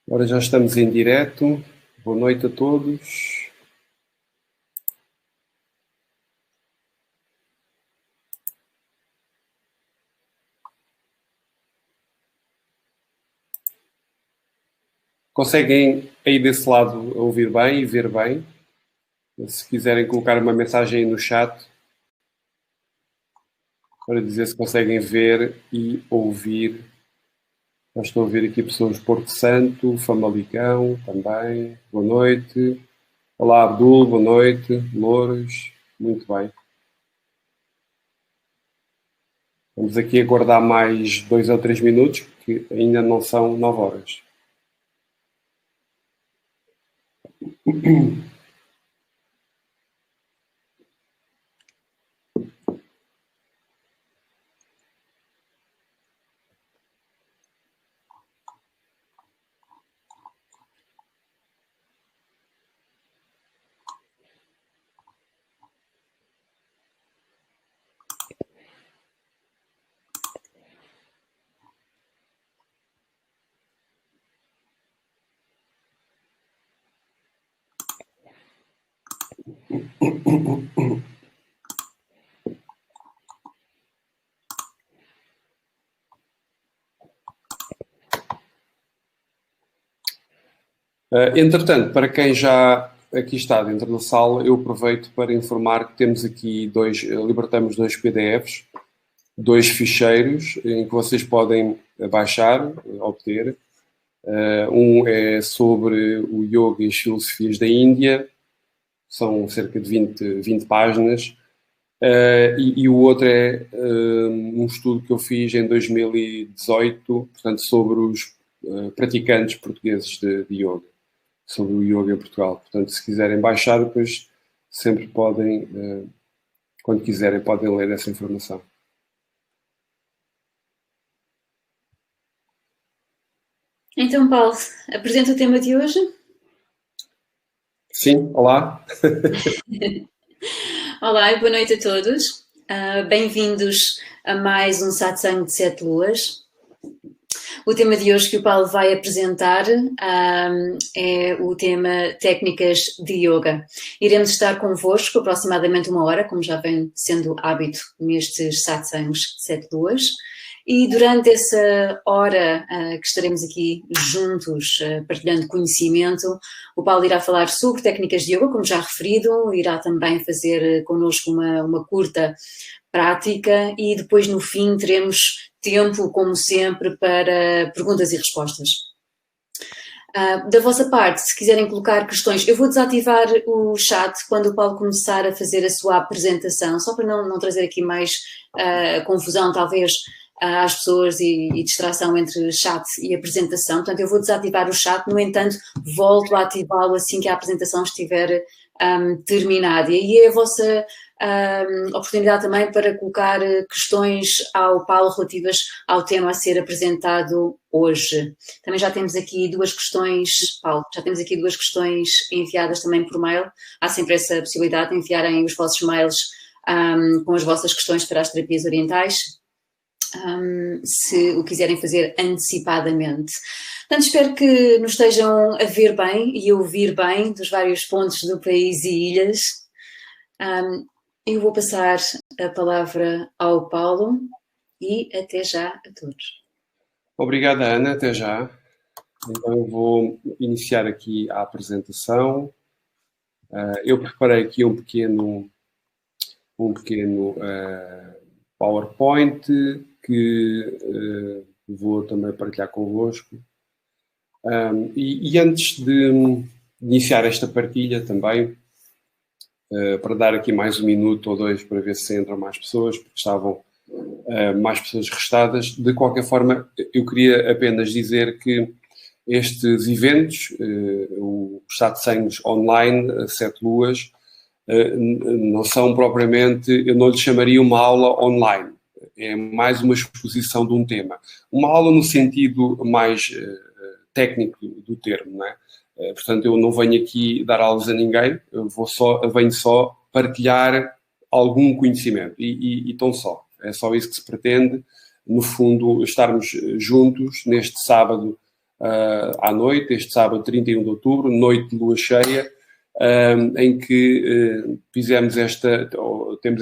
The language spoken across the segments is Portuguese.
Agora já estamos em direto. Boa noite a todos. Conseguem aí desse lado ouvir bem e ver bem? Se quiserem colocar uma mensagem aí no chat para dizer se conseguem ver e ouvir. Já estou a ver aqui pessoas de Porto Santo, Famalicão também. Boa noite. Olá, Abdul, boa noite. Louros, muito bem. Vamos aqui aguardar mais 2 ou 3 minutos, porque ainda não são 9 horas. Entretanto, para quem já aqui está dentro da sala, eu aproveito para informar que temos aqui libertamos 2 PDFs, 2 ficheiros em que vocês podem baixar, obter. Um é sobre o yoga e as filosofias da Índia, são cerca de 20 páginas, e o outro é um estudo que eu fiz em 2018, portanto, sobre os praticantes portugueses de yoga, sobre o yoga em Portugal. Portanto, se quiserem baixar, depois sempre podem, quando quiserem, podem ler essa informação. Então, Paulo, apresenta o tema de hoje. Sim, olá. Olá e boa noite a todos. Bem-vindos a mais um satsang de 7 luas. O tema de hoje que o Paulo vai apresentar é o tema técnicas de yoga. Iremos estar convosco aproximadamente 1 hora, como já vem sendo hábito nestes satsangs de 7 luas. E durante essa hora que estaremos aqui juntos partilhando conhecimento, o Paulo irá falar sobre técnicas de yoga, como já referido, irá também fazer connosco uma curta prática e depois no fim teremos tempo, como sempre, para perguntas e respostas. Da vossa parte, se quiserem colocar questões, eu vou desativar o chat quando o Paulo começar a fazer a sua apresentação, só para não trazer aqui mais confusão, talvez, às pessoas e distração entre chat e apresentação. Portanto, eu vou desativar o chat, no entanto, volto a ativá-lo assim que a apresentação estiver terminada. E aí é a vossa oportunidade também para colocar questões ao Paulo relativas ao tema a ser apresentado hoje. Também já temos aqui 2 questões, Paulo, já temos aqui 2 questões enviadas também por mail. Há sempre essa possibilidade de enviarem os vossos mails com as vossas questões para as terapias orientais. Se o quiserem fazer antecipadamente. Portanto, espero que nos estejam a ver bem e a ouvir bem dos vários pontos do país e ilhas. Eu vou passar a palavra ao Paulo e até já a todos. Obrigada, Ana, até já. Então eu vou iniciar aqui a apresentação. Eu preparei aqui um pequeno PowerPoint que vou também partilhar convosco. E antes de iniciar esta partilha também, para dar aqui mais 1 minuto ou 2 para ver se entram mais pessoas, porque estavam mais pessoas restadas. De qualquer forma, eu queria apenas dizer que estes eventos, o Satsangs online, 7 luas, não são propriamente, eu não lhe chamaria uma aula online, é mais uma exposição de um tema. Uma aula no sentido mais técnico do termo, não é? Portanto, eu não venho aqui dar aulas a ninguém, eu venho só partilhar algum conhecimento e tão só. É só isso que se pretende, no fundo, estarmos juntos neste sábado à noite, este sábado 31 de outubro, noite de lua cheia, em que temos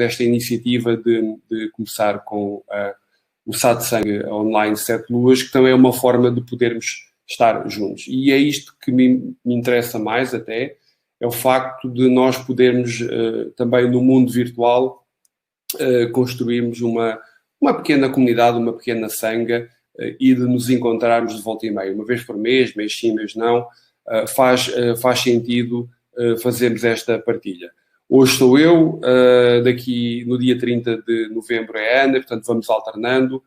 esta iniciativa de começar com o satsang online 7 luas, que também é uma forma de podermos estar juntos. E é isto que me interessa mais até, é o facto de nós podermos também no mundo virtual construirmos uma pequena comunidade, uma pequena sanga e de nos encontrarmos de volta e meia, uma vez por mês sim, mês não, faz sentido fazermos esta partilha. Hoje sou eu, daqui no dia 30 de novembro é a Ana, portanto vamos alternando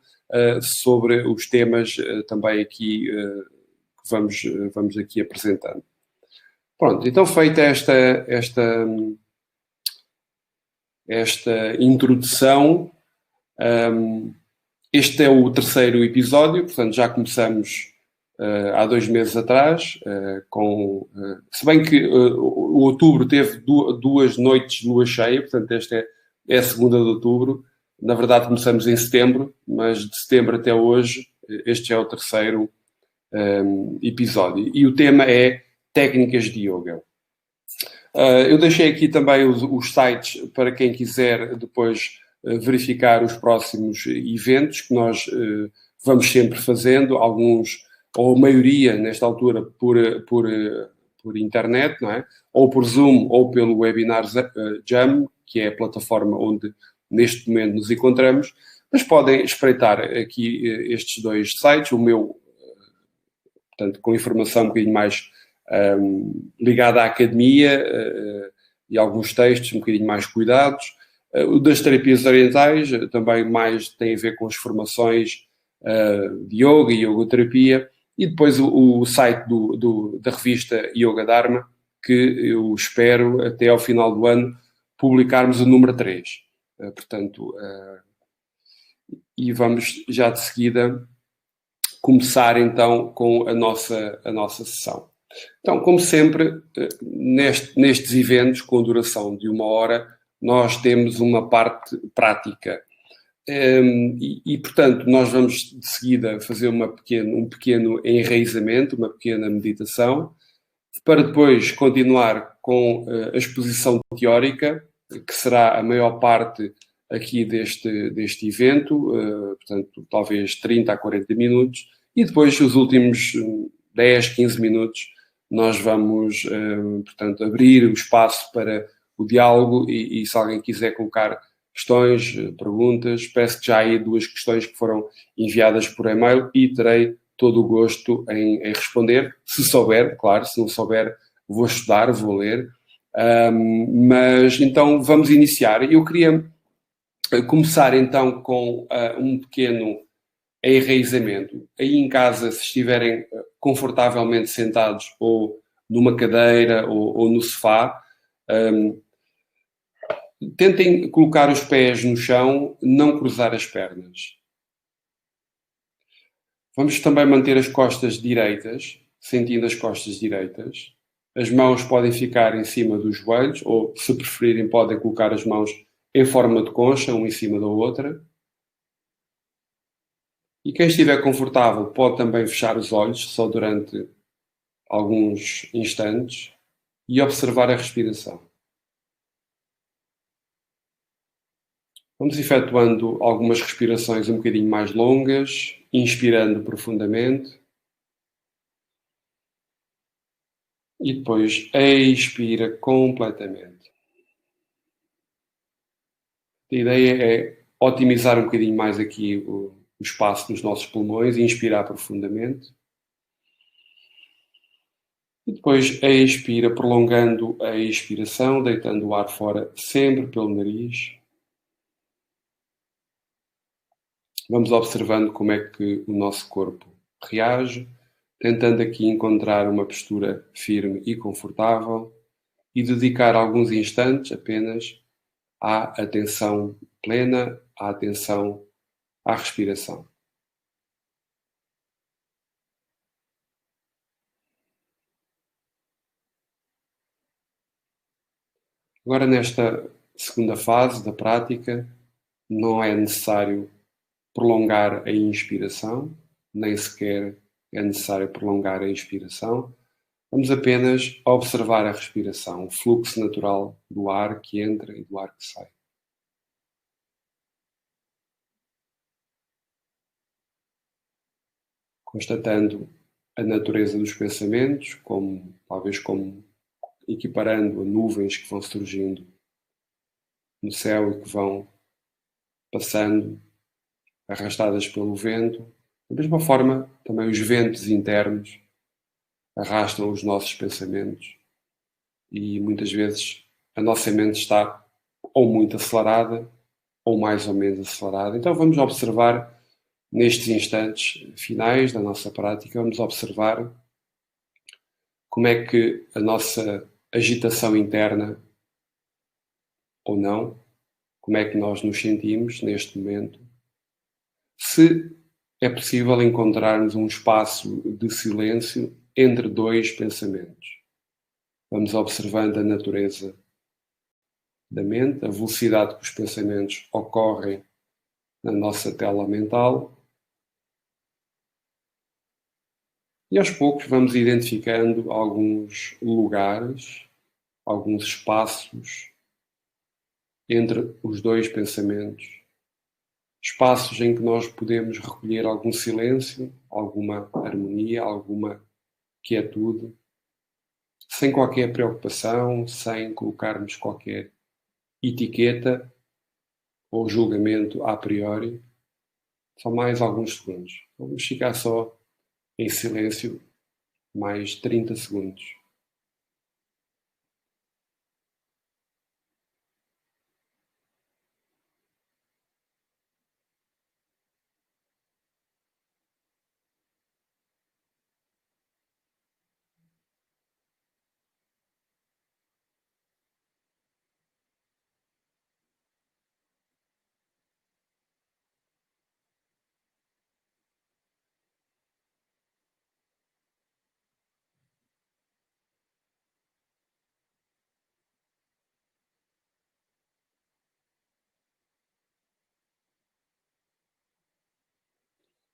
sobre os temas também aqui que vamos aqui apresentando. Pronto, então feita esta introdução, este é o terceiro episódio, portanto já começamos há 2 meses atrás, se bem que o outubro teve 2 noites de lua cheia, portanto esta é a segunda de outubro, na verdade começamos em setembro, mas de setembro até hoje este é o terceiro episódio. E o tema é técnicas de yoga. Eu deixei aqui também os sites para quem quiser depois verificar os próximos eventos que nós vamos sempre fazendo, alguns, ou a maioria nesta altura, por internet, não é? Ou por Zoom, ou pelo Webinar Jam, que é a plataforma onde neste momento nos encontramos, mas podem espreitar aqui estes 2 sites, o meu, portanto, com informação um bocadinho mais ligada à academia e alguns textos um bocadinho mais cuidados. O das terapias orientais também mais tem a ver com as formações de yoga e yogoterapia. E depois o site da revista Yoga Dharma, que eu espero até ao final do ano publicarmos o número 3. E vamos já de seguida começar então com a nossa sessão. Então, como sempre, nestes eventos com duração de 1 hora, nós temos uma parte prática. Portanto, nós vamos de seguida fazer um pequeno enraizamento, uma pequena meditação, para depois continuar com a exposição teórica, que será a maior parte aqui deste evento, portanto, talvez 30 a 40 minutos, e depois os últimos 10, 15 minutos nós vamos, portanto, abrir o espaço para o diálogo e se alguém quiser colocar questões, perguntas, peço que já há aí 2 questões que foram enviadas por e-mail e terei todo o gosto em responder, se souber, claro, se não souber vou estudar, vou ler, mas então vamos iniciar. Eu queria começar então com um pequeno enraizamento. Aí em casa, se estiverem confortavelmente sentados ou numa cadeira ou no sofá, tentem colocar os pés no chão, não cruzar as pernas. Vamos também manter as costas direitas, sentindo as costas direitas. As mãos podem ficar em cima dos joelhos, ou, se preferirem, podem colocar as mãos em forma de concha, uma em cima da outra. E quem estiver confortável pode também fechar os olhos, só durante alguns instantes, e observar a respiração. Vamos efetuando algumas respirações um bocadinho mais longas, inspirando profundamente. E depois expira completamente. A ideia é otimizar um bocadinho mais aqui o espaço nos nossos pulmões e inspirar profundamente. E depois expira, prolongando a expiração, deitando o ar fora sempre pelo nariz. Vamos observando como é que o nosso corpo reage, tentando aqui encontrar uma postura firme e confortável e dedicar alguns instantes apenas à atenção plena, à atenção à respiração. Agora, nesta segunda fase da prática, não é necessário prolongar a inspiração, nem sequer é necessário prolongar a inspiração. Vamos apenas observar a respiração, o fluxo natural do ar que entra e do ar que sai. Constatando a natureza dos pensamentos, talvez como equiparando a nuvens que vão surgindo no céu e que vão passando, arrastadas pelo vento. Da mesma forma, também os ventos internos arrastam os nossos pensamentos e muitas vezes a nossa mente está ou muito acelerada ou mais ou menos acelerada. Então vamos observar nestes instantes finais da nossa prática, vamos observar como é que a nossa agitação interna ou não, como é que nós nos sentimos neste momento, se é possível encontrarmos um espaço de silêncio entre dois pensamentos. Vamos observando a natureza da mente, a velocidade que os pensamentos ocorrem na nossa tela mental. E aos poucos vamos identificando alguns lugares, alguns espaços entre os dois pensamentos. Espaços em que nós podemos recolher algum silêncio, alguma harmonia, alguma quietude, sem qualquer preocupação, sem colocarmos qualquer etiqueta ou julgamento a priori. Só mais alguns segundos. Vamos ficar só em silêncio mais 30 segundos.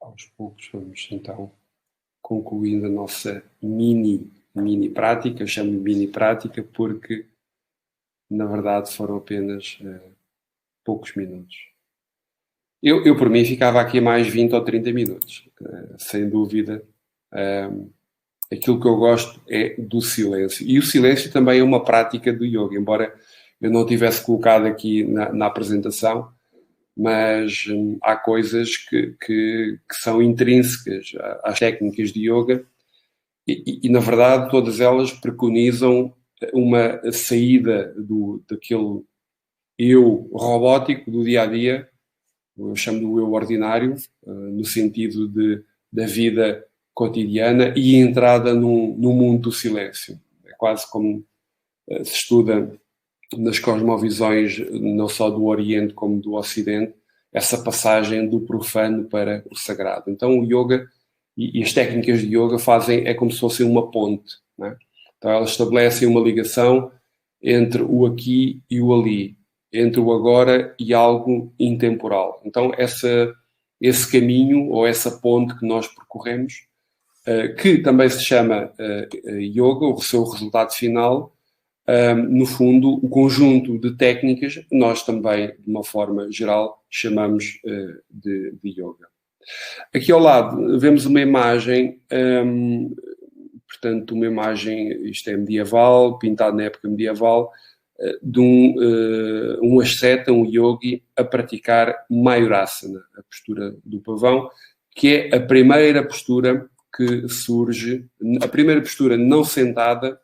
Aos poucos vamos então concluindo a nossa mini prática. Eu chamo de mini prática porque na verdade foram apenas poucos minutos. Eu por mim ficava aqui mais 20 ou 30 minutos, sem dúvida. Aquilo que eu gosto é do silêncio. E o silêncio também é uma prática do yoga, embora eu não tivesse colocado aqui na apresentação, mas há coisas que são intrínsecas às técnicas de yoga e, na verdade, todas elas preconizam uma saída daquele eu robótico do dia-a-dia, eu chamo do eu ordinário, no sentido da vida cotidiana e entrada no mundo do silêncio. É quase como se estuda nas cosmovisões não só do Oriente como do Ocidente, essa passagem do profano para o sagrado. Então o yoga e as técnicas de yoga é como se fosse uma ponte, não é? Então elas estabelecem uma ligação entre o aqui e o ali, entre o agora e algo intemporal. Então esse caminho ou essa ponte que nós percorremos, que também se chama yoga, o seu resultado final, no fundo, o conjunto de técnicas, nós também, de uma forma geral, chamamos de yoga. Aqui ao lado vemos uma imagem, portanto, uma imagem, isto é medieval, pintado na época medieval, de um asceta, um yogi, a praticar Mayurasana, a postura do pavão, que é a primeira postura que surge, a primeira postura não sentada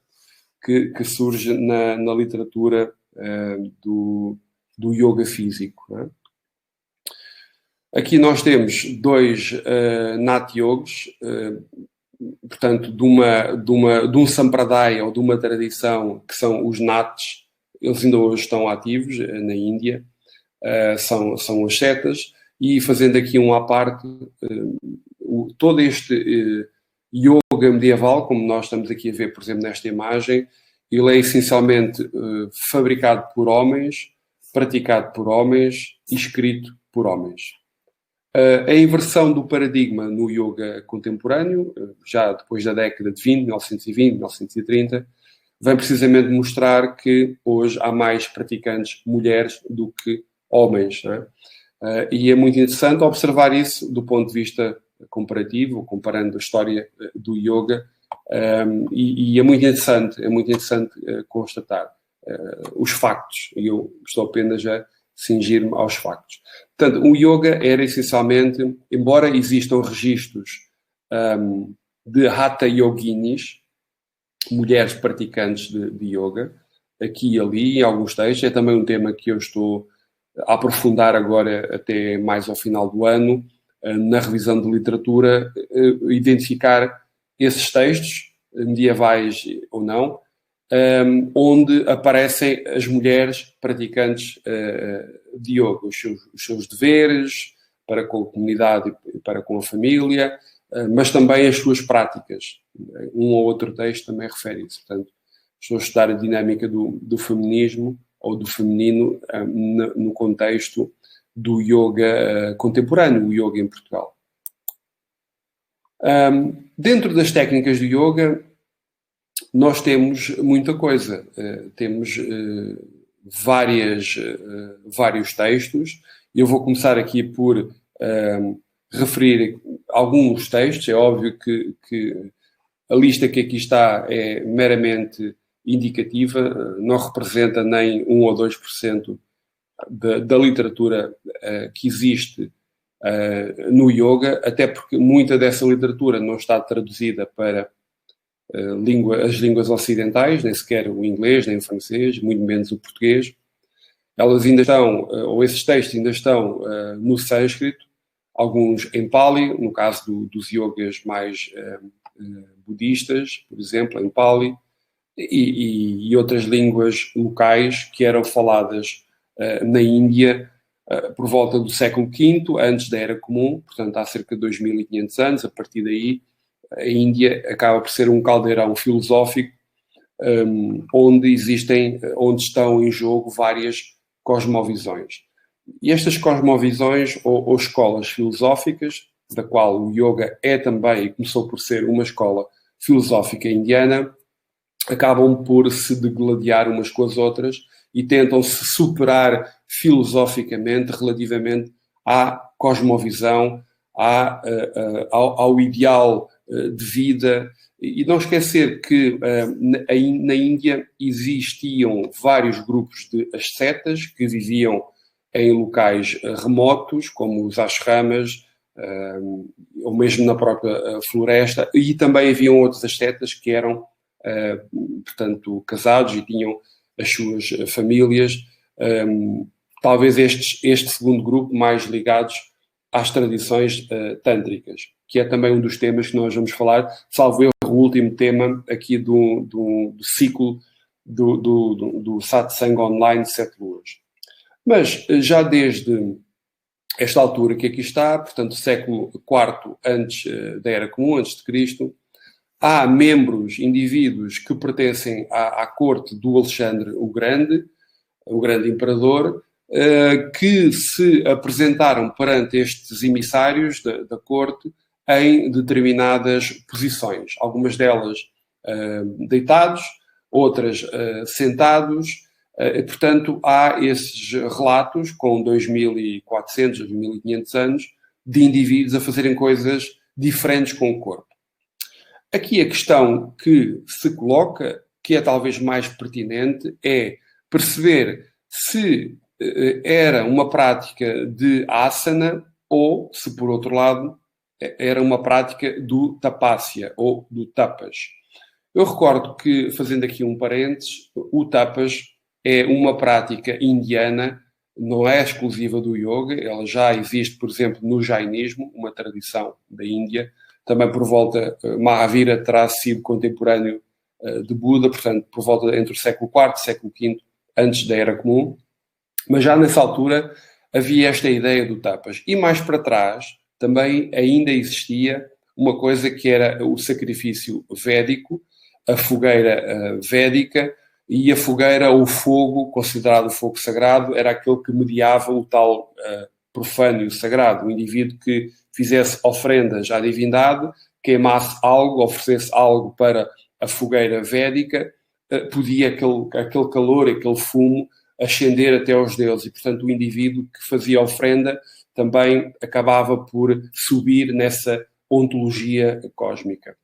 que surge na literatura do yoga físico. Não é? Aqui nós temos dois Nat Yogis, portanto, de um Sampradaya ou de uma tradição que são os Nats, eles ainda hoje estão ativos na Índia, são as setas, e fazendo aqui um à parte, todo este yoga medieval, como nós estamos aqui a ver, por exemplo, nesta imagem, ele é essencialmente fabricado por homens, praticado por homens e escrito por homens. A inversão do paradigma no yoga contemporâneo, já depois da década de 1920, 1930, vem precisamente mostrar que hoje há mais praticantes mulheres do que homens. Não é? E é muito interessante observar isso do ponto de vista comparativo, comparando a história do yoga, e é muito interessante constatar os factos, e eu estou apenas a cingir-me aos factos. Portanto, o yoga era essencialmente, embora existam registros de Hatha Yoginis, mulheres praticantes de yoga, aqui e ali, em alguns textos, é também um tema que eu estou a aprofundar agora até mais ao final do ano, na revisão de literatura, identificar esses textos, medievais ou não, onde aparecem as mulheres praticantes de yoga, os seus deveres para com a comunidade e para com a família, mas também as suas práticas. Um ou outro texto também refere isso. Portanto, estou a estudar a dinâmica do feminismo ou do feminino no contexto do yoga contemporâneo, o yoga em Portugal. Dentro das técnicas do yoga, nós temos muita coisa. Temos vários textos. Eu vou começar aqui por referir alguns textos. É óbvio que a lista que aqui está é meramente indicativa, não representa nem 1 ou 2% da literatura que existe no yoga, até porque muita dessa literatura não está traduzida para as línguas ocidentais, nem sequer o inglês, nem o francês, muito menos o português. Elas ainda estão, ou esses textos ainda estão no sânscrito, alguns em Pali, no caso dos yogas mais budistas, por exemplo, em Pali, e outras línguas locais que eram faladas na Índia por volta do século V, antes da Era Comum, portanto há cerca de 2500 anos. A partir daí, a Índia acaba por ser um caldeirão filosófico onde estão em jogo várias cosmovisões. E estas cosmovisões ou escolas filosóficas, da qual o yoga é também, e começou por ser uma escola filosófica indiana, acabam por se degladiar umas com as outras e tentam se superar filosoficamente relativamente à cosmovisão, ao ideal de vida. E não esquecer que na Índia existiam vários grupos de ascetas que viviam em locais remotos, como os ashramas, ou mesmo na própria floresta, e também haviam outros ascetas que eram, portanto, casados e tinham as suas famílias, talvez este segundo grupo mais ligados às tradições tântricas, que é também um dos temas que nós vamos falar, salvo erro, o último tema aqui do ciclo do Satsang Online 7 Luas. Mas já desde esta altura que aqui está, portanto, século IV antes da Era Comum, antes de Cristo, há indivíduos que pertencem à corte do Alexandre o Grande imperador, que se apresentaram perante estes emissários da corte em determinadas posições, algumas delas deitados, outras sentados. Portanto, há esses relatos com 2400, 2500 anos de indivíduos a fazerem coisas diferentes com o corpo. Aqui a questão que se coloca, que é talvez mais pertinente, é perceber se era uma prática de asana ou, se por outro lado, era uma prática do tapasya ou do tapas. Eu recordo que, fazendo aqui um parênteses, o tapas é uma prática indiana, não é exclusiva do yoga, ela já existe, por exemplo, no jainismo, uma tradição da Índia, também por volta, Mahavira terá sido contemporâneo de Buda, portanto, por volta entre o século IV e século V, antes da Era Comum, mas já nessa altura havia esta ideia do tapas. E mais para trás, também ainda existia uma coisa que era o sacrifício védico, a fogueira védica, e a fogueira, ou o fogo, considerado o fogo sagrado, era aquele que mediava o tal profano e o sagrado. O indivíduo que fizesse ofrendas à divindade, queimasse algo, oferecesse algo para a fogueira védica, podia aquele calor, aquele fumo, ascender até aos deuses. E, portanto, o indivíduo que fazia ofrenda também acabava por subir nessa ontologia cósmica.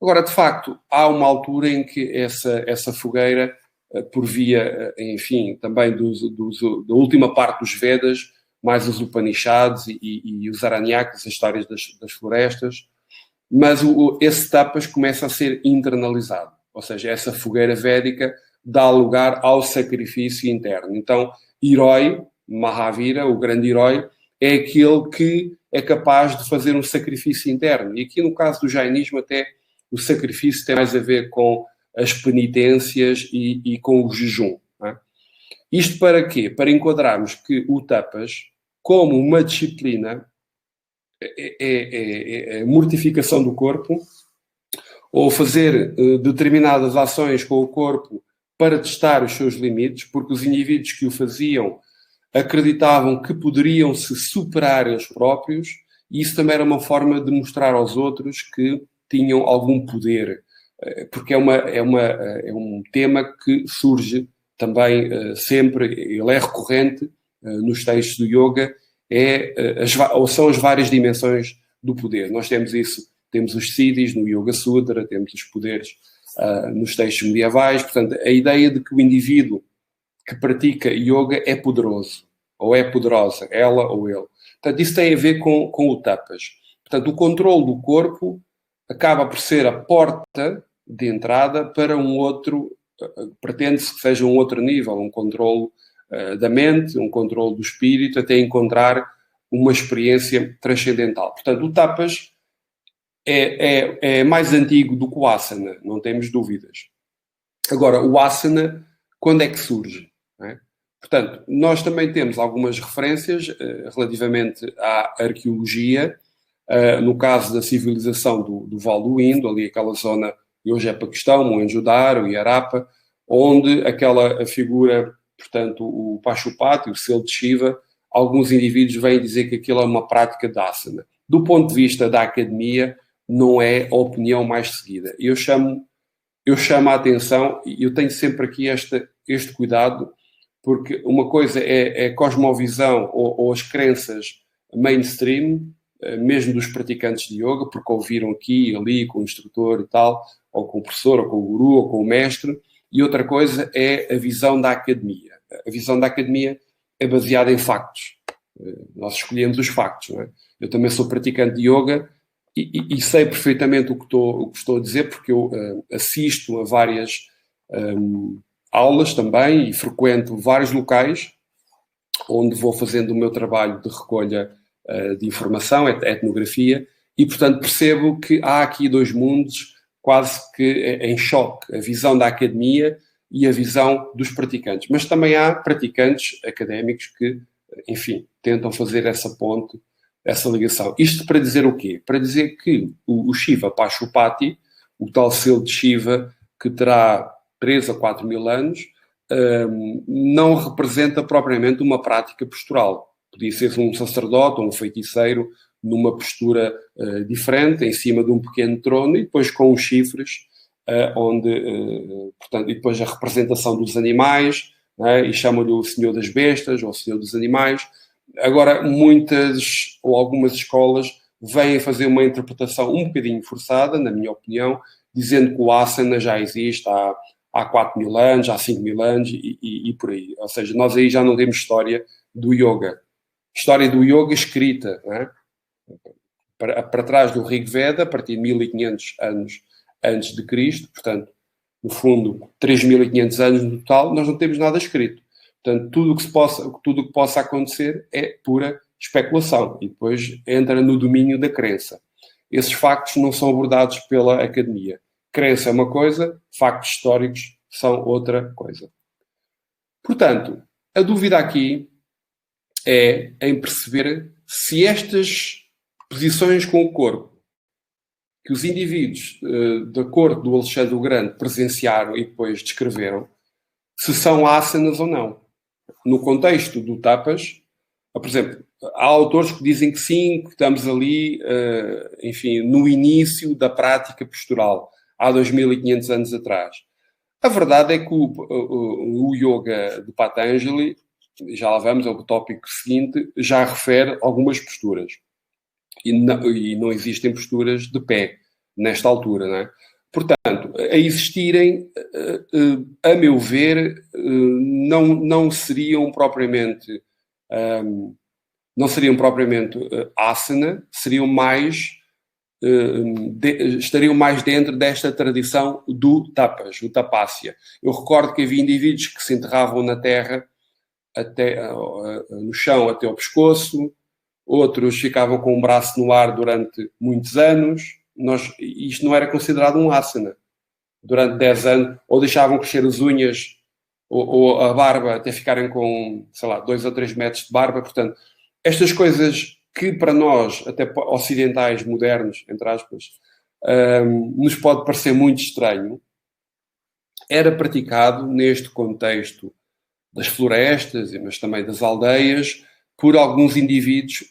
Agora, de facto, há uma altura em que essa fogueira, por via, enfim, também da última parte dos Vedas, mais os Upanishads e os Aranyakas, as histórias das florestas, mas esse tapas começa a ser internalizado. Ou seja, essa fogueira védica dá lugar ao sacrifício interno. Então, herói, Mahavira, o grande herói, é aquele que é capaz de fazer um sacrifício interno. E aqui, no caso do jainismo, até o sacrifício tem mais a ver com as penitências e com o jejum. Não é? Isto para quê? Para enquadrarmos que o tapas, como uma disciplina, é a mortificação do corpo, ou fazer determinadas ações com o corpo para testar os seus limites, porque os indivíduos que o faziam acreditavam que poderiam se superar eles próprios, e isso também era uma forma de mostrar aos outros que tinham algum poder, porque é um tema que surge também sempre, ele é recorrente nos textos do yoga, são as várias dimensões do poder. Nós temos isso, temos os siddhis no Yoga Sutra, temos os poderes nos textos medievais. Portanto, a ideia de que o indivíduo que pratica yoga é poderoso, ou é poderosa, ela ou ele. Portanto, isso tem a ver com o tapas. Portanto, o controle do corpo acaba por ser a porta de entrada para um outro, pretende-se que seja um outro nível, um controle da mente, um controle do espírito, até encontrar uma experiência transcendental. Portanto, o tapas é mais antigo do que o asana, não temos dúvidas. Agora, o asana, quando é que surge? Não é? Portanto, nós também temos algumas referências relativamente à arqueologia, no caso da civilização do Vale do Indo, ali aquela zona, e hoje é Paquistão, Mohenjo-Daro e Harappa, onde aquela figura, portanto, o Pashupati, o selo de Shiva, alguns indivíduos vêm dizer que aquilo é uma prática de asana. Do ponto de vista da academia, não é a opinião mais seguida. Eu chamo a atenção, e eu tenho sempre aqui este cuidado, porque uma coisa é a cosmovisão ou as crenças mainstream, mesmo dos praticantes de yoga, porque ouviram aqui e ali com o instrutor e tal, ou com o professor, ou com o guru, ou com o mestre, e outra coisa é a visão da academia. A visão da academia é baseada em factos. Nós escolhemos os factos, não é? Eu também sou praticante de yoga e sei perfeitamente o que estou a dizer, porque eu assisto a várias aulas também e frequento vários locais onde vou fazendo o meu trabalho de recolha de informação, etnografia, e, portanto, percebo que há aqui dois mundos quase que em choque, a visão da academia e a visão dos praticantes. Mas também há praticantes académicos que, enfim, tentam fazer essa ponte, essa ligação. Isto para dizer o quê? Para dizer que o Shiva Pashupati, o tal selo de Shiva, que terá 3 a 4 mil anos, não representa propriamente uma prática postural. Podia ser um sacerdote ou um feiticeiro numa postura diferente, em cima de um pequeno trono, e depois com os chifres, portanto, e depois a representação dos animais, e chamam-lhe o Senhor das Bestas ou o Senhor dos Animais. Agora, muitas ou algumas escolas vêm fazer uma interpretação um bocadinho forçada, na minha opinião, dizendo que o asana já existe há 4 mil anos, há 5 mil anos e por aí. Ou seja, nós aí já não temos história do yoga. História do yoga escrita, não é? Para trás do Rig Veda, a partir de 1500 anos antes de Cristo, portanto, no fundo, 3500 anos no total, nós não temos nada escrito. Portanto, tudo o que possa acontecer é pura especulação e depois entra no domínio da crença. Esses factos não são abordados pela academia. Crença é uma coisa, factos históricos são outra coisa. Portanto, a dúvida aqui é em perceber se estas posições com o corpo que os indivíduos da corte do Alexandre o Grande presenciaram e depois descreveram, se são asanas ou não. No contexto do tapas, por exemplo, há autores que dizem que sim, que estamos ali, enfim, no início da prática postural, há 2500 anos atrás. A verdade é que o yoga de Patanjali, já lá vamos ao tópico seguinte, já refere algumas posturas. E não existem posturas de pé, nesta altura, não é? Portanto, a existirem, a meu ver, não seriam propriamente asana, seriam mais estariam mais dentro desta tradição do tapas, o tapasya. Eu recordo que havia indivíduos que se enterravam na terra, no chão até ao pescoço, outros ficavam com o braço no ar durante muitos anos. Isto não era considerado um asana. Durante 10 anos, ou deixavam crescer as unhas ou a barba até ficarem com, sei lá, 2 ou 3 metros de barba. Portanto, estas coisas que para nós, até ocidentais, modernos, entre aspas, nos pode parecer muito estranho, era praticado neste contexto das florestas, mas também das aldeias, por alguns indivíduos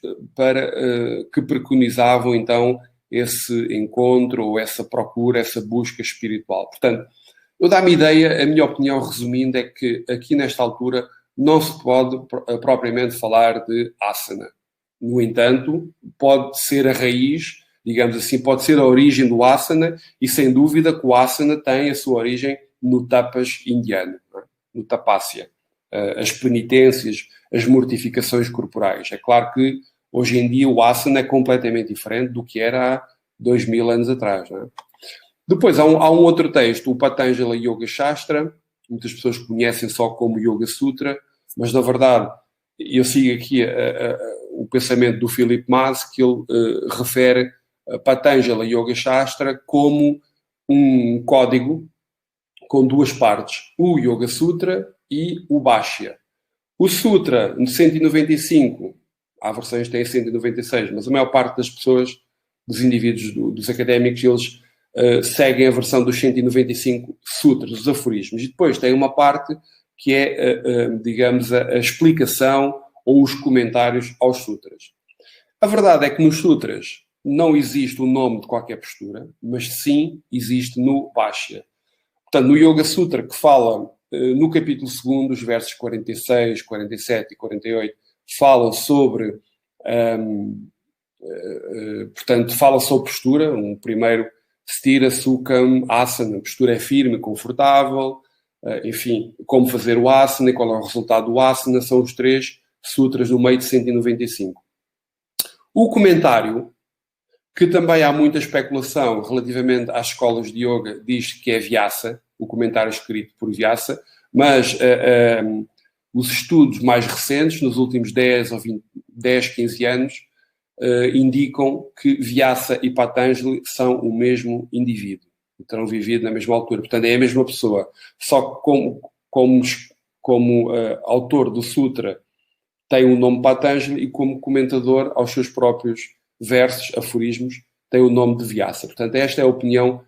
que preconizavam, então, esse encontro ou essa procura, essa busca espiritual. Portanto, eu dá-me ideia, a minha opinião, resumindo, é que aqui nesta altura não se pode propriamente falar de asana. No entanto, pode ser a raiz, digamos assim, pode ser a origem do asana, e sem dúvida que o asana tem a sua origem no tapas indiano, no tapasya. As penitências, as mortificações corporais. É claro que hoje em dia o asana é completamente diferente do que era há 2000 anos atrás. Não é? Depois há um outro texto, o Patanjali Yoga Shastra, muitas pessoas conhecem só como Yoga Sutra, mas na verdade eu sigo aqui o pensamento do Philip Mas, que ele refere a Patanjali Yoga Shastra como um código com 2 partes, o Yoga Sutra e o Bhashya. O Sutra, no 195, há versões que têm 196, mas a maior parte das pessoas, dos indivíduos, dos académicos, eles seguem a versão dos 195 sutras, os aforismos. E depois tem uma parte que é, digamos, a explicação ou os comentários aos sutras. A verdade é que nos sutras não existe o nome de qualquer postura, mas sim existe no Bhashya. Portanto, no Yoga Sutra, que fala no capítulo 2, os versos 46, 47 e 48, falam sobre, portanto, fala sobre postura. Um primeiro, Stira, Sukham, Asana, postura é firme, confortável, enfim, como fazer o Asana e qual é o resultado do Asana, são os 3 sutras no meio de 195. O comentário, que também há muita especulação relativamente às escolas de yoga, diz que é Vyasa, o comentário escrito por Vyasa, mas os estudos mais recentes, nos últimos 10 ou 20, 10, 15 anos, indicam que Vyasa e Patanjali são o mesmo indivíduo, terão vivido na mesma altura, portanto é a mesma pessoa, só que como autor do sutra tem o nome Patanjali e como comentador aos seus próprios versos, aforismos, tem o nome de Vyasa. Portanto, esta é a opinião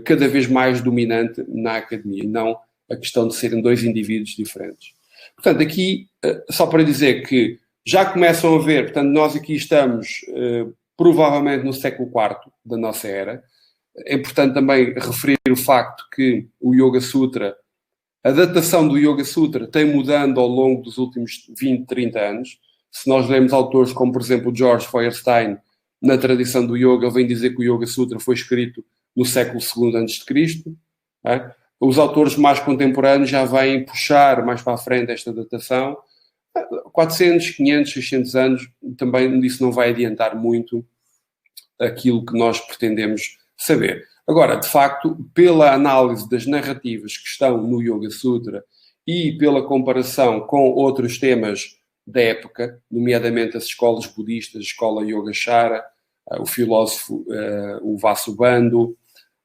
cada vez mais dominante na academia, não a questão de serem 2 indivíduos diferentes. Portanto, aqui, só para dizer que já começam a ver, portanto, nós aqui estamos provavelmente no século IV da nossa era. É importante também referir o facto que o Yoga Sutra, a datação do Yoga Sutra tem mudando ao longo dos últimos 20, 30 anos. Se nós lemos autores como, por exemplo, George Feuerstein, na tradição do Yoga, ele vem dizer que o Yoga Sutra foi escrito no século II a.C. É? Os autores mais contemporâneos já vêm puxar mais para a frente esta datação. 400, 500, 600 anos, também isso não vai adiantar muito aquilo que nós pretendemos saber. Agora, de facto, pela análise das narrativas que estão no Yoga Sutra e pela comparação com outros temas da época, nomeadamente as escolas budistas, a escola Yogacara, o filósofo o Vasubandhu,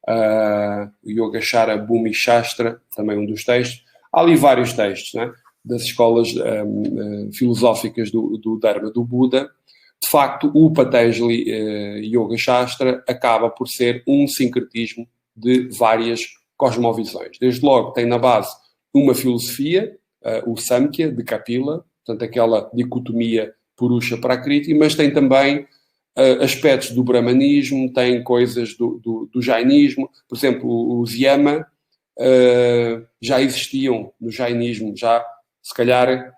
o Yogacara Bhumi Shastra, também um dos textos. Há ali vários textos, né, das escolas filosóficas do Dharma do Buda. De facto, o Patanjali Yoga Shastra acaba por ser um sincretismo de várias cosmovisões. Desde logo tem na base uma filosofia, o Samkhya, de Kapila, portanto aquela dicotomia Purusha Prakriti, mas tem também aspectos do brahmanismo, tem coisas do jainismo. Por exemplo, os yama já existiam no jainismo, já se calhar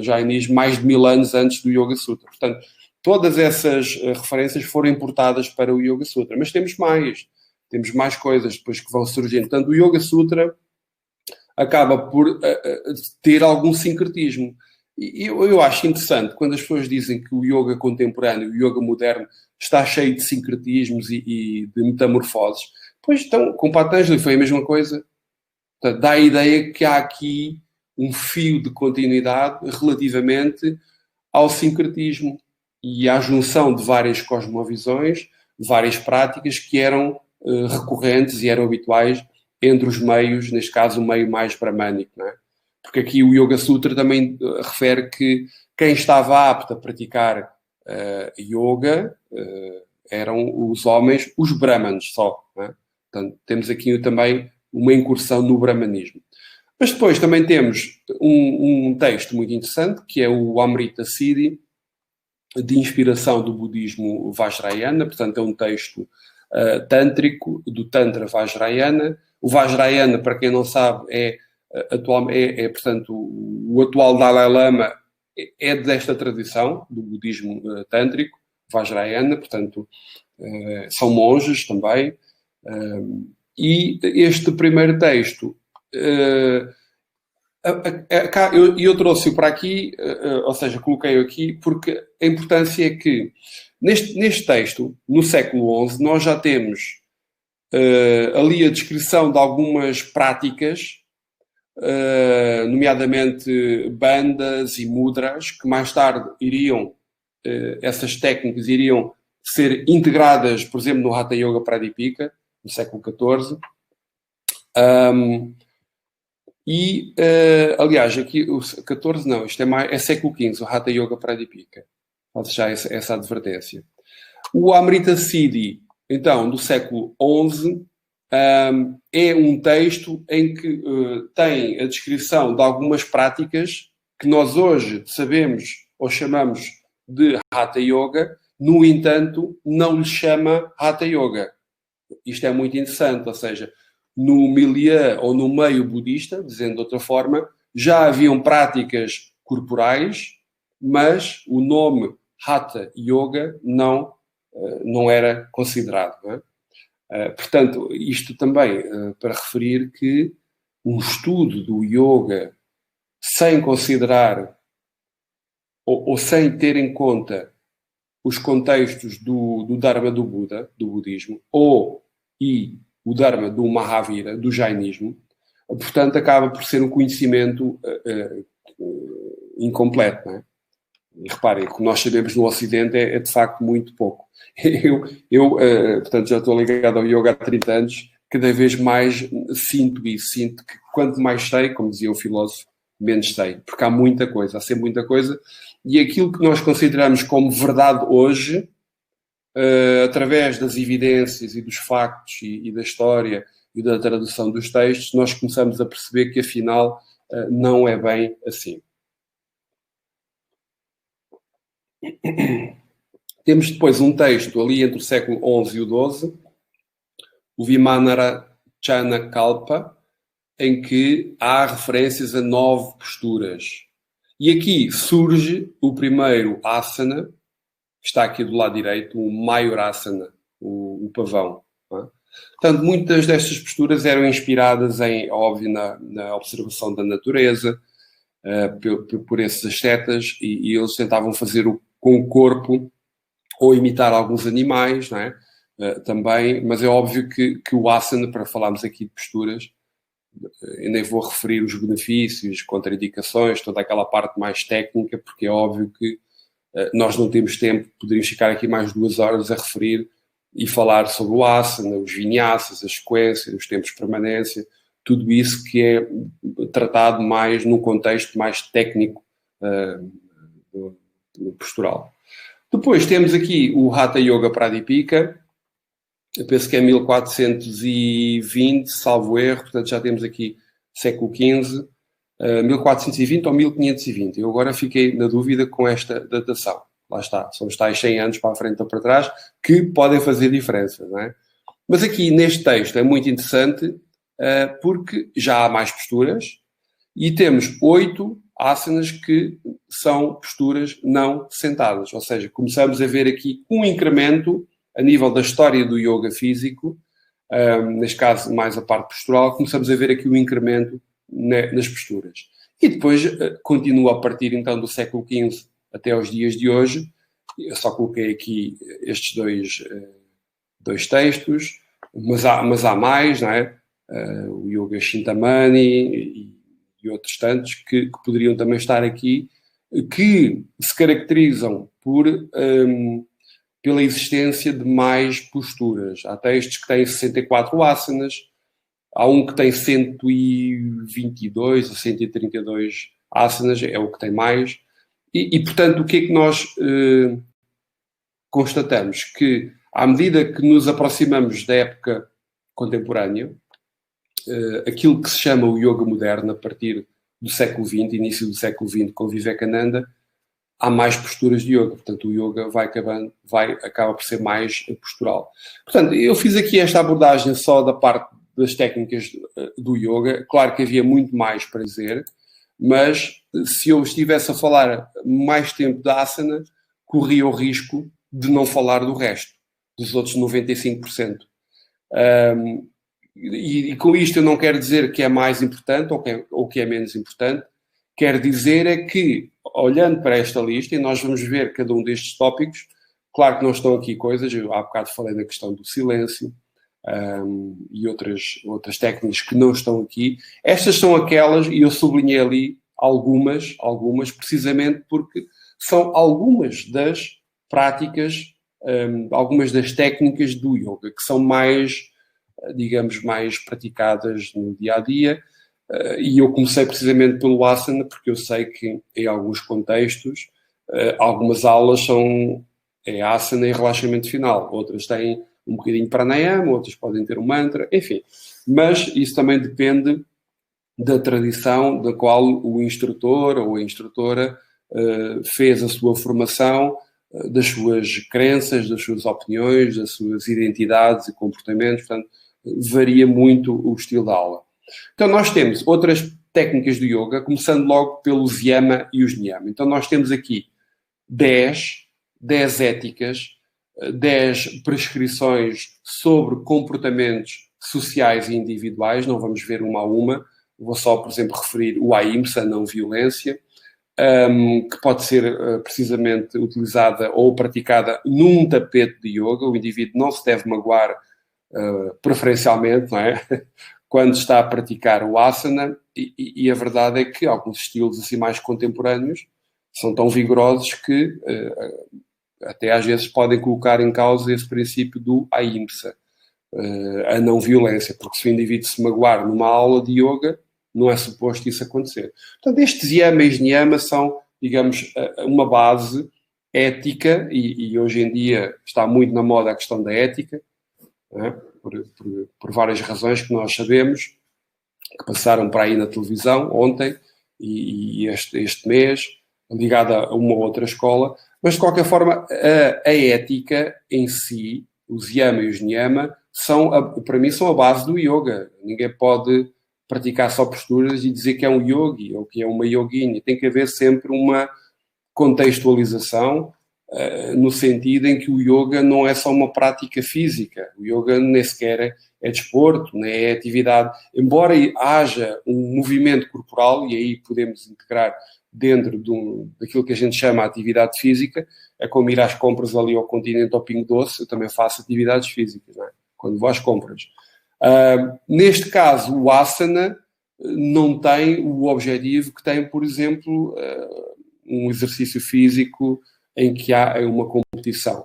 jainismo mais de 1000 anos antes do Yoga Sutra. Portanto, todas essas referências foram importadas para o Yoga Sutra. Mas temos mais coisas depois que vão surgindo. Portanto, o Yoga Sutra acaba por ter algum sincretismo. E eu acho interessante quando as pessoas dizem que o yoga contemporâneo, o yoga moderno, está cheio de sincretismos e de metamorfoses. Pois então, com Patanjali foi a mesma coisa. Portanto, dá a ideia que há aqui um fio de continuidade relativamente ao sincretismo e à junção de várias cosmovisões, várias práticas que eram recorrentes e eram habituais entre os meios, neste caso o meio mais brahmânico, não é? Porque aqui o Yoga Sutra também refere que quem estava apto a praticar yoga eram os homens, os brahmanes só, não é? Portanto, temos aqui também uma incursão no brahmanismo. Mas depois também temos um texto muito interessante, que é o Amrita Siddhi, de inspiração do budismo Vajrayana, portanto é um texto tântrico, do Tantra Vajrayana. O Vajrayana, para quem não sabe, portanto, o atual Dalai Lama é desta tradição, do budismo tântrico, Vajrayana, portanto, são monges também. E este primeiro texto, eu trouxe-o para aqui, ou seja, coloquei-o aqui, porque a importância é que, neste texto, no século XI, nós já temos ali a descrição de algumas práticas, nomeadamente bandas e mudras, que mais tarde essas técnicas iriam ser integradas, por exemplo, no Hatha Yoga Pradipika, no século XIV. Aliás, aqui o 14 não, isto é século XV, o Hatha Yoga Pradipika. Faço já essa advertência. O Amrita Siddhi, então, do século XI, é um texto em que tem a descrição de algumas práticas que nós hoje sabemos ou chamamos de Hatha Yoga, no entanto, não lhe chama Hatha Yoga. Isto é muito interessante, ou seja, no milieu ou no meio budista, dizendo de outra forma, já haviam práticas corporais, mas o nome Hatha Yoga não era considerado, não é? Portanto, isto também para referir que um estudo do yoga sem considerar ou sem ter em conta os contextos do Dharma do Buda, do budismo, e o Dharma do Mahavira, do jainismo, portanto, acaba por ser um conhecimento incompleto, não é? E reparem, o que nós sabemos no Ocidente é de facto muito pouco. Portanto, já estou ligado ao yoga há 30 anos, cada vez mais sinto isso. Sinto que quanto mais sei, como dizia o filósofo, menos sei. Porque há muita coisa, há sempre muita coisa. E aquilo que nós consideramos como verdade hoje, através das evidências e dos factos e da história e da tradução dos textos, nós começamos a perceber que afinal não é bem assim. Temos depois um texto ali entre o século XI e o XII, o Vimanarachana Kalpa, em que há referências a 9 posturas. E aqui surge o primeiro asana, que está aqui do lado direito, o Mayurasana, o pavão. Não é? Portanto, muitas destas posturas eram inspiradas, óbvio, na observação da natureza, por esses ascetas, e eles tentavam fazer com o corpo ou imitar alguns animais, não é? Também, mas é óbvio que o asana, para falarmos aqui de posturas, eu nem vou referir os benefícios, contraindicações, toda aquela parte mais técnica, porque é óbvio que nós não temos tempo, poderíamos ficar aqui mais 2 horas a referir e falar sobre o asana, os vinyasas, a sequência, os tempos de permanência, tudo isso que é tratado mais num contexto mais técnico postural. Depois temos aqui o Hatha Yoga Pradipika, eu penso que é 1420, salvo erro, portanto já temos aqui século XV, 1420 ou 1520. Eu agora fiquei na dúvida com esta datação. Lá está, são os tais 100 anos para a frente ou para trás que podem fazer diferença, não é? Mas aqui neste texto é muito interessante porque já há mais posturas e temos 8 asanas que são posturas não sentadas. Ou seja, começamos a ver aqui um incremento a nível da história do yoga físico, neste caso mais a parte postural, começamos a ver aqui um incremento nas posturas. E depois continua a partir então do século XV até aos dias de hoje. Eu só coloquei aqui estes dois textos, mas há mais, não é? O Yoga Chintamani e outros tantos que poderiam também estar aqui, que se caracterizam pela existência de mais posturas. Há textos que têm 64 asanas, há um que tem 122 ou 132 asanas, é o que tem mais. E portanto, o que é que nós constatamos? Que, à medida que nos aproximamos da época contemporânea, aquilo que se chama o yoga moderno, a partir do século XX, início do século XX, com Vivekananda, há mais posturas de yoga. Portanto, o yoga acaba por ser mais postural. Portanto, eu fiz aqui esta abordagem só da parte das técnicas do yoga. Claro que havia muito mais para dizer, mas se eu estivesse a falar mais tempo da asana, corria o risco de não falar do resto, dos outros 95%. E com isto eu não quero dizer que é mais importante ou que é menos importante. Quero dizer é que, olhando para esta lista, e nós vamos ver cada um destes tópicos, claro que não estão aqui coisas, eu há bocado falei da questão do silêncio, e outras técnicas que não estão aqui. Estas são aquelas, e eu sublinhei ali algumas precisamente porque são algumas das práticas, algumas das técnicas do yoga, que são mais, digamos, mais praticadas no dia-a-dia. E eu comecei precisamente pelo asana, porque eu sei que em alguns contextos, algumas aulas são asana e relaxamento final, outras têm um bocadinho pranayama, outras podem ter um mantra, enfim. Mas isso também depende da tradição da qual o instrutor ou a instrutora fez a sua formação, das suas crenças, das suas opiniões, das suas identidades e comportamentos. Portanto, varia muito o estilo da aula. Então, nós temos outras técnicas do yoga, começando logo pelos yama e os niyama. Então, nós temos aqui 10 éticas, 10 prescrições sobre comportamentos sociais e individuais. Não vamos ver uma a uma. Vou só, por exemplo, referir o ahimsa, a não violência, que pode ser precisamente utilizada ou praticada num tapete de yoga. O indivíduo não se deve magoar preferencialmente, não é? Quando está a praticar o asana, e a verdade é que alguns estilos assim mais contemporâneos são tão vigorosos que até às vezes podem colocar em causa esse princípio do ahimsa, a não violência, porque se o indivíduo se magoar numa aula de yoga, não é suposto isso acontecer. Portanto, estes yama e niyama são, digamos, uma base ética, e hoje em dia está muito na moda a questão da ética, não é? Por várias razões que nós sabemos, que passaram para aí na televisão ontem e este mês, ligada a uma outra escola. Mas, de qualquer forma, a ética em si, os yama e os niyama, para mim, são a base do yoga. Ninguém pode praticar só posturas e dizer que é um yogi ou que é uma yogini. Tem que haver sempre uma contextualização, no sentido em que o yoga não é só uma prática física. O yoga nem sequer é desporto, nem é atividade. Embora haja um movimento corporal, e aí podemos integrar dentro daquilo que a gente chama de atividade física, é como ir às compras ali ao Continente, ao Pingo Doce. Eu também faço atividades físicas, não é? Quando vou às compras. Neste caso, o asana não tem o objetivo que tem, por exemplo, um exercício físico em que há uma competição.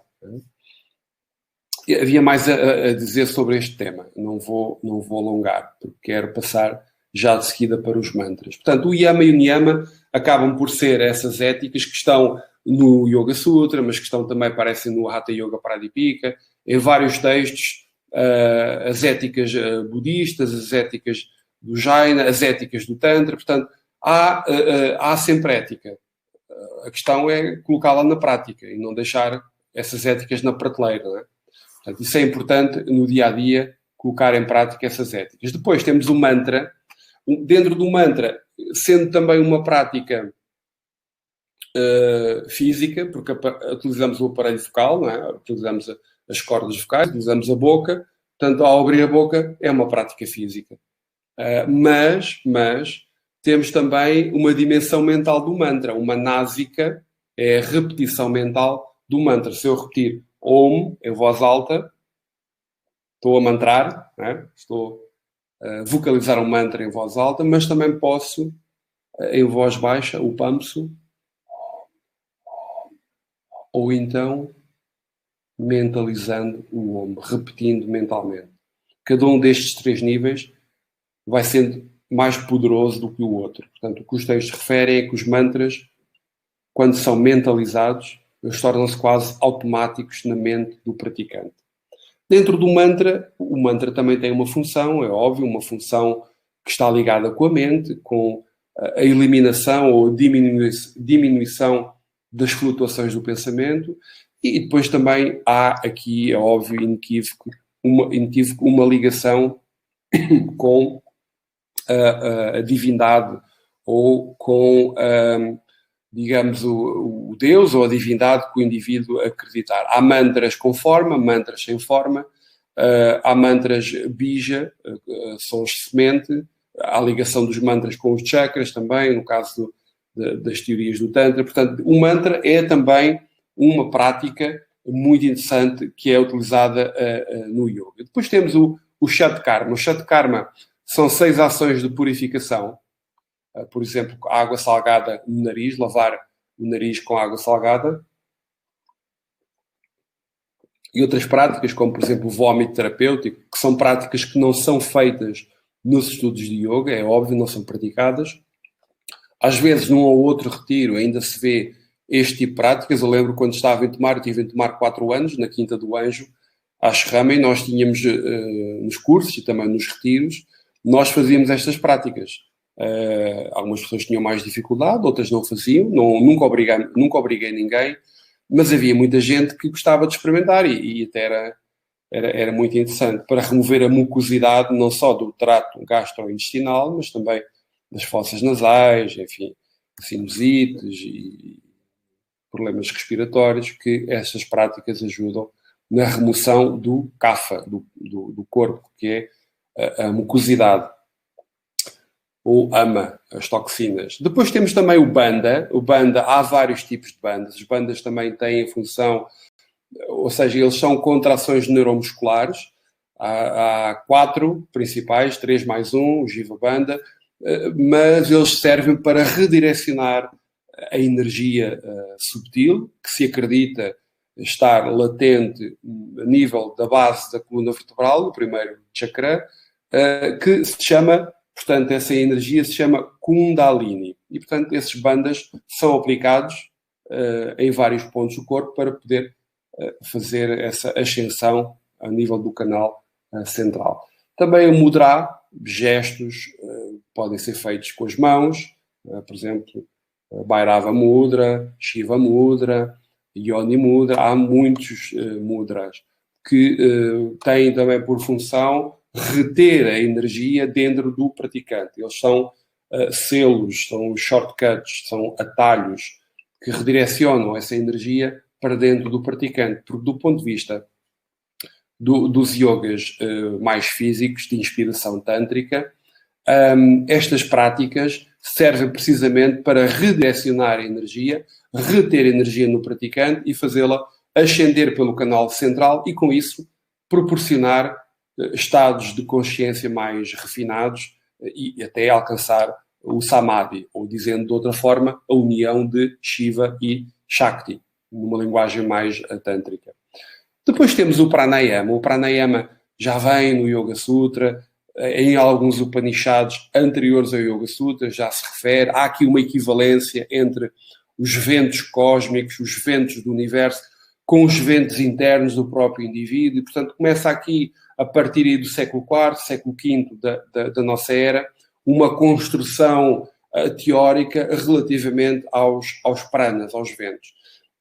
Havia mais a dizer sobre este tema. Não vou alongar, porque quero passar já de seguida para os mantras. Portanto, o yama e o niyama acabam por ser essas éticas que estão no Yoga Sutra, mas que estão também, aparecem no Hatha Yoga Pradipika, em vários textos, as éticas budistas, as éticas do Jaina, as éticas do Tantra. Portanto, Há sempre ética. A questão é colocá-la na prática e não deixar essas éticas na prateleira, não é? Portanto, isso é importante no dia-a-dia, colocar em prática essas éticas. Depois temos o mantra. Dentro do mantra, sendo também uma prática física, porque utilizamos o aparelho vocal, não é? Utilizamos as cordas vocais, utilizamos a boca, portanto, ao abrir a boca é uma prática física. Mas temos também uma dimensão mental do mantra. Uma násica é a repetição mental do mantra. Se eu repetir Om em voz alta, estou a mantrar, não é? Estou a vocalizar um mantra em voz alta, mas também posso, em voz baixa, o pamso, ou então mentalizando o Om, repetindo mentalmente. Cada um destes 3 níveis vai sendo mais poderoso do que o outro. Portanto, o que os textos referem é que os mantras, quando são mentalizados, eles tornam-se quase automáticos na mente do praticante. Dentro do mantra, o mantra também tem uma função, é óbvio, uma função que está ligada com a mente, com a eliminação ou diminuição das flutuações do pensamento, e depois também há aqui, é óbvio, inequívoco, uma ligação com a divindade ou com, digamos, o Deus ou a divindade que o indivíduo acreditar. Há mantras com forma, mantras sem forma, há mantras bija, sons de semente, há ligação dos mantras com os chakras também, no caso das teorias do Tantra. Portanto, o mantra é também uma prática muito interessante que é utilizada no yoga. Depois temos o Shatkarma. O Shatkarma são 6 ações de purificação. Por exemplo, água salgada no nariz, lavar o nariz com água salgada. E outras práticas, como por exemplo o vómito terapêutico, que são práticas que não são feitas nos estudos de yoga, é óbvio, não são praticadas. Às vezes, num ou outro retiro, ainda se vê este tipo de práticas. Eu lembro quando estava em Tomar, eu estive em Tomar 4 anos, na Quinta do Anjo, Ashram, e nós tínhamos nos cursos e também nos retiros, nós fazíamos estas práticas. Algumas pessoas tinham mais dificuldade, outras não faziam, nunca obriguei ninguém, mas havia muita gente que gostava de experimentar e até era muito interessante para remover a mucosidade não só do trato gastrointestinal, mas também das fossas nasais, enfim, sinusites e problemas respiratórios, que essas práticas ajudam na remoção do kapha, do corpo, que é a mucosidade, ou ama, as toxinas. Depois temos também o Bandha. O Bandha, há vários tipos de bandhas. Os bandhas também têm a função, ou seja, eles são contrações neuromusculares. Há 4 principais, 3 mais 1, o Jiva Bandha, mas eles servem para redirecionar a energia subtil, que se acredita estar latente a nível da base da coluna vertebral, o primeiro chakra, que se chama, portanto, essa energia se chama Kundalini. E, portanto, esses bandhas são aplicados em vários pontos do corpo para poder fazer essa ascensão a nível do canal central. Também o mudra, gestos, podem ser feitos com as mãos, por exemplo, Bhairava Mudra, Shiva Mudra, Yoni Mudra. Há muitos mudras que têm também por função reter a energia dentro do praticante. Eles são selos, são shortcuts, são atalhos que redirecionam essa energia para dentro do praticante, porque do ponto de vista dos yogas mais físicos, de inspiração tântrica, estas práticas servem precisamente para redirecionar a energia, reter energia no praticante e fazê-la ascender pelo canal central e, com isso, proporcionar estados de consciência mais refinados e até alcançar o Samadhi, ou dizendo de outra forma, a união de Shiva e Shakti, numa linguagem mais tântrica. Depois temos o Pranayama. O Pranayama já vem no Yoga Sutra, em alguns Upanishads anteriores ao Yoga Sutra, já se refere. Há aqui uma equivalência entre os ventos cósmicos, os ventos do universo, com os ventos internos do próprio indivíduo. E, portanto, começa aqui, a partir do século IV, século V da nossa era, uma construção teórica relativamente aos pranas, aos ventos.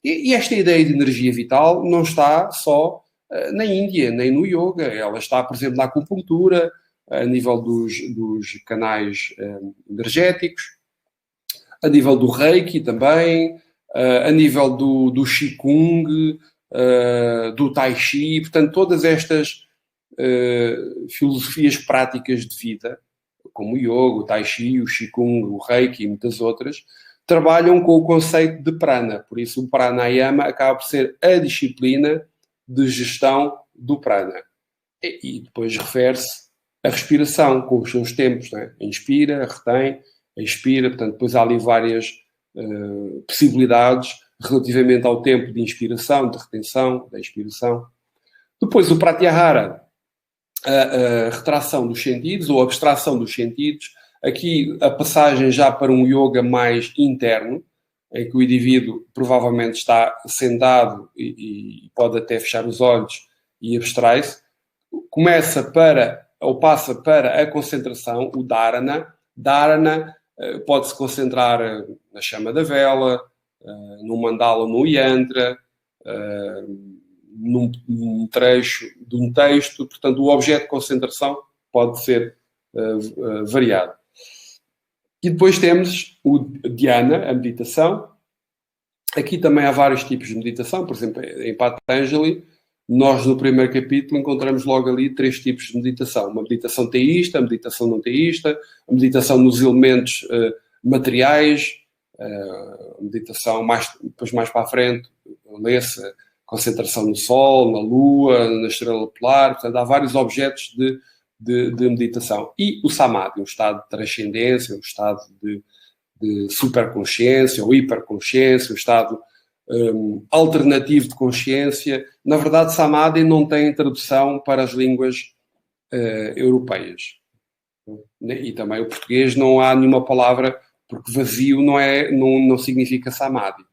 E esta ideia de energia vital não está só na Índia, nem no yoga. Ela está, por exemplo, na acupuntura, a nível dos canais energéticos, a nível do Reiki também, a nível do Qigong, do Tai Chi. Portanto, todas estas filosofias práticas de vida, como o yoga, o Tai Chi, o Qigong, o Reiki e muitas outras, trabalham com o conceito de prana. Por isso, o pranayama acaba por ser a disciplina de gestão do prana. E depois refere-se à respiração, com os seus tempos. Né? Inspira, retém, expira. Portanto, depois há ali várias possibilidades relativamente ao tempo de inspiração, de retenção, da expiração. Depois, o pratyahara, a retração dos sentidos ou a abstração dos sentidos. Aqui a passagem já para um yoga mais interno, em que o indivíduo provavelmente está sentado e pode até fechar os olhos e abstrai-se. Passa para a concentração, o dharana. Dharana pode-se concentrar na chama da vela, no mandala, no yantra, num trecho de um texto. Portanto, o objeto de concentração pode ser variado. E depois temos o dhyana, a meditação. Aqui também há vários tipos de meditação. Por exemplo, em Patanjali, nós no primeiro capítulo encontramos logo ali 3 tipos de meditação. Uma meditação teísta, a meditação não teísta, a meditação nos elementos materiais, a meditação depois mais para a frente, lê-se concentração no Sol, na Lua, na estrela polar. Portanto, há vários objetos de meditação. E o samadhi, um estado de transcendência, um estado de superconsciência ou hiperconsciência, um estado alternativo de consciência. Na verdade, samadhi não tem tradução para as línguas europeias. E também o português não há nenhuma palavra, porque vazio não significa samadhi.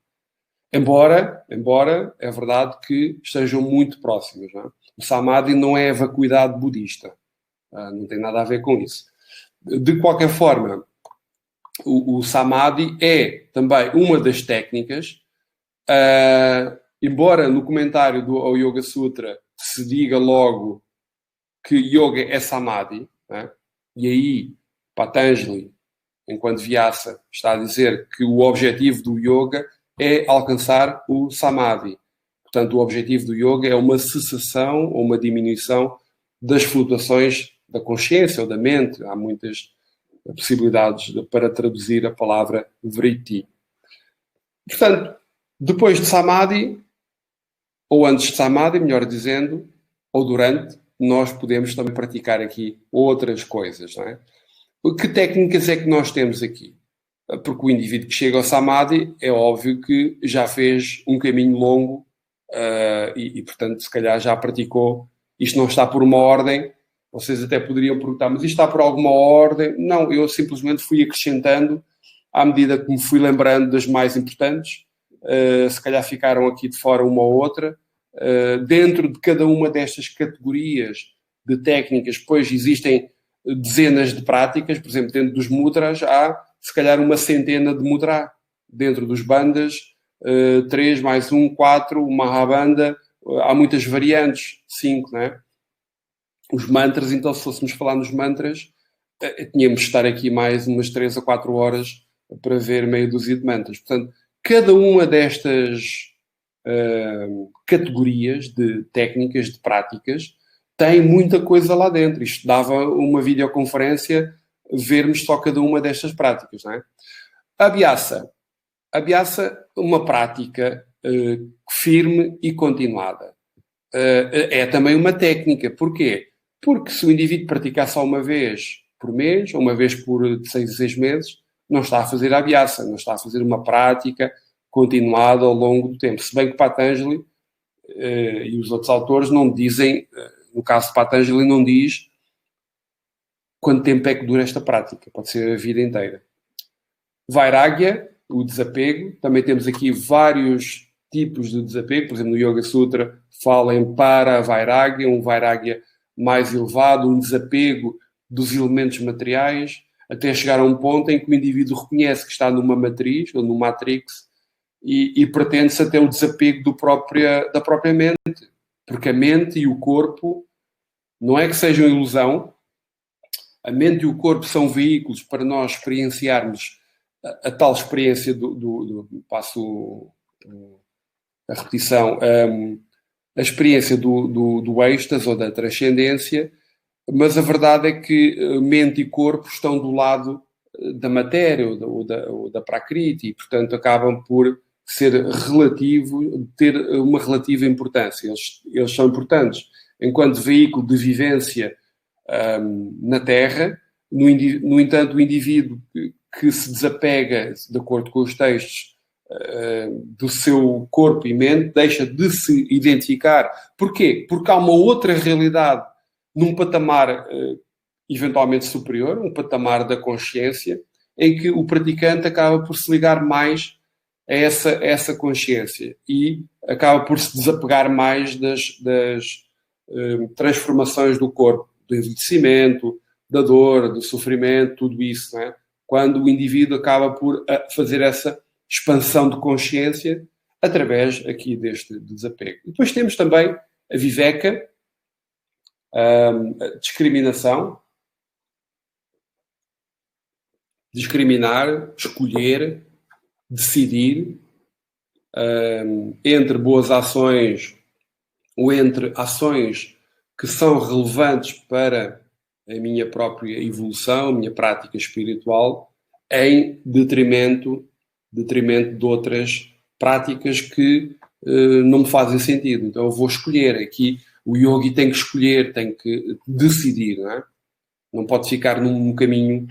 Embora é verdade que estejam muito próximos. Não é? O samadhi não é a vacuidade budista. Não tem nada a ver com isso. De qualquer forma, o samadhi é também uma das técnicas, embora no comentário ao Yoga Sutra se diga logo que yoga é samadhi, né? E aí Patanjali, enquanto Vyasa, está a dizer que o objetivo do yoga é alcançar o samadhi. Portanto, o objetivo do yoga é uma cessação ou uma diminuição das flutuações da consciência ou da mente. Há muitas possibilidades para traduzir a palavra vritti. Portanto, depois de samadhi, ou antes de samadhi, melhor dizendo, ou durante, nós podemos também praticar aqui outras coisas. Não é? Que técnicas é que nós temos aqui? Porque o indivíduo que chega ao samadhi é óbvio que já fez um caminho longo e, portanto, se calhar já praticou. Isto não está por uma ordem. Vocês até poderiam perguntar, mas isto está por alguma ordem? Não, eu simplesmente fui acrescentando à medida que me fui lembrando das mais importantes. Se calhar ficaram aqui de fora uma ou outra. Dentro de cada uma destas categorias de técnicas, depois existem dezenas de práticas. Por exemplo, dentro dos mudras há, se calhar, uma centena de mudra. Dentro dos bandas, 3 mais 1, 4, uma Mahabandha, há muitas variantes, 5, não é? Os mantras, então, se fôssemos falar nos mantras, tínhamos de estar aqui mais umas 3 a 4 horas para ver meia dúzia de mantras. Portanto, cada uma destas categorias de técnicas, de práticas, tem muita coisa lá dentro. Isto dava uma videoconferência vermos só cada uma destas práticas, não é? A Abhyasa, uma prática firme e continuada. É também uma técnica. Porquê? Porque se o indivíduo praticar só uma vez por mês, ou uma vez por 6 a 6 meses, não está a fazer a Abhyasa, não está a fazer uma prática continuada ao longo do tempo. Se bem que Patanjali e os outros autores não dizem, no caso de Patanjali, não diz quanto tempo é que dura esta prática. Pode ser a vida inteira. Vairagya, o desapego. Também temos aqui vários tipos de desapego. Por exemplo, no Yoga Sutra fala em para-vairagya, um vairagya mais elevado, um desapego dos elementos materiais. até chegar a um ponto em que o indivíduo reconhece que está numa matriz, ou numa matrix, e pretende-se até o desapego da própria mente. Porque a mente e o corpo não é que sejam ilusão, a mente e o corpo são veículos para nós experienciarmos a tal experiência passo a repetição, a experiência do êxtase ou da transcendência, mas a verdade é que mente e corpo estão do lado da matéria ou da prakriti, e, portanto, acabam por ser relativo, ter uma relativa importância. Eles são importantes enquanto veículo de vivência na Terra. No entanto, o indivíduo que se desapega, de acordo com os textos, do seu corpo e mente, deixa de se identificar. Porquê? Porque há uma outra realidade num patamar eventualmente superior, um patamar da consciência, em que o praticante acaba por se ligar mais a essa consciência e acaba por se desapegar mais das transformações do corpo, do envelhecimento, da dor, do sofrimento, tudo isso, não é? Quando o indivíduo acaba por fazer essa expansão de consciência através aqui deste desapego. E depois temos também a viveka, a discriminação, discriminar, escolher, decidir entre boas ações ou entre ações que são relevantes para a minha própria evolução, a minha prática espiritual, em detrimento de outras práticas que não me fazem sentido. Então eu vou escolher. Aqui o yogi tem que escolher, tem que decidir, não é? Não pode ficar num caminho